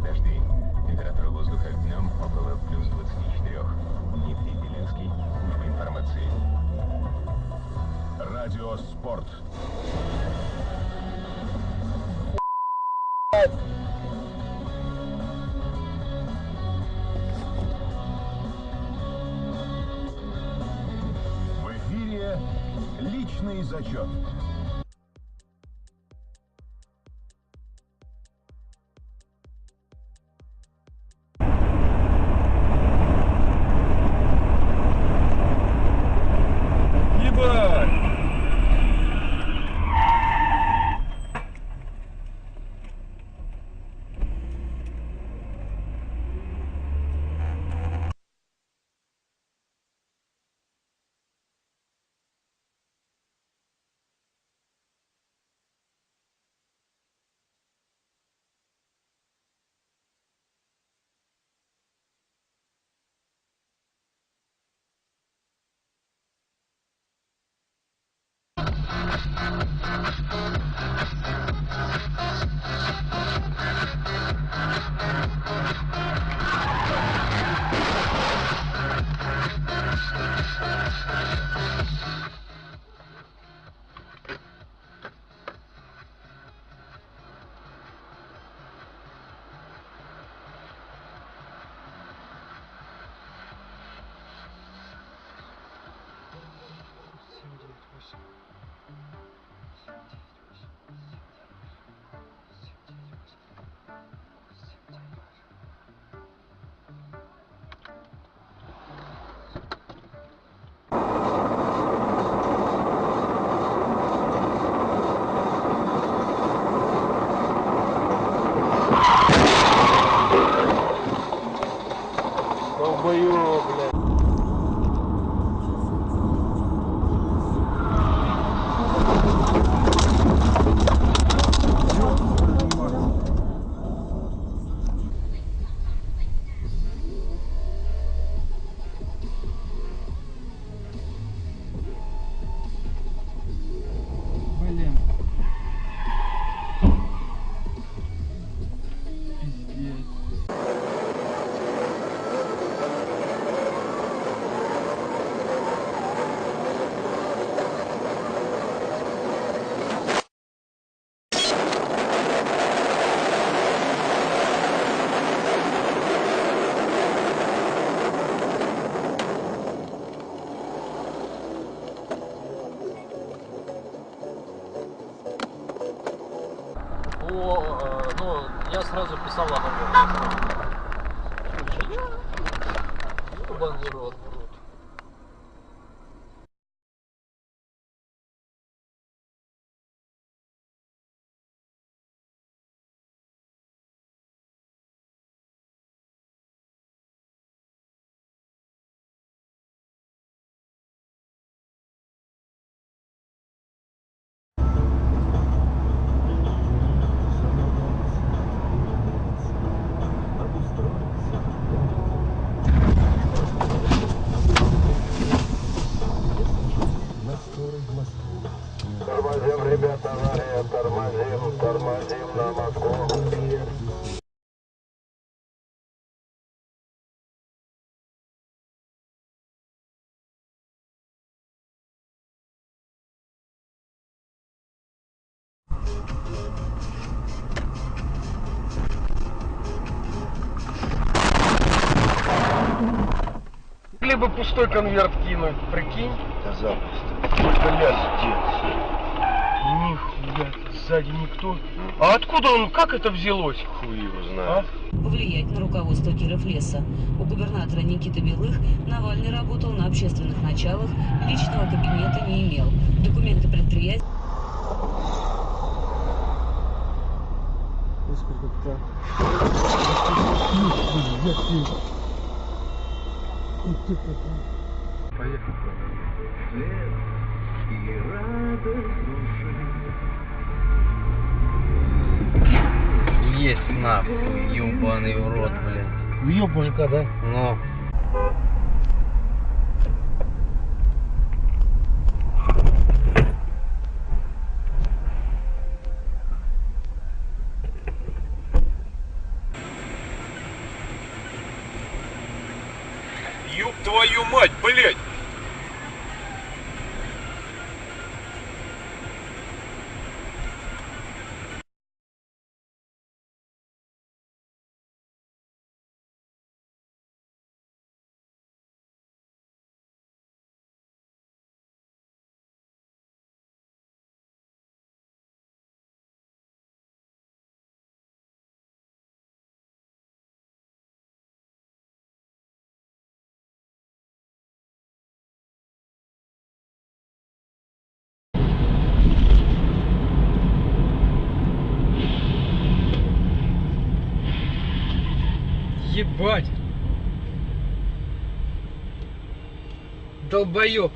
дожди. Температура воздуха днем около плюс 24. Дмитрий Белинский, служба информации. Радио Спорт. В эфире личный зачет. Долбоёб, блядь. Блин. Пиздец. Ну, я сразу писал оговор. Ебаный рот. Тормозим, ребята, авария, тормозим на Москву. Могли бы пустой конверт кинуть, прикинь? Да запросто. Нихуя, сзади никто. А откуда он, как это взялось? Хуй его знает. Повлиять на руководство Кировлеса. У губернатора Никиты Белых Навальный работал на общественных началах, личного кабинета не имел. Документы предприятия... Господи, как Поехали. Есть нахуй, ёбаный в рот, блядь. Въебанька, да? Ну. Ебать. Долбоёб.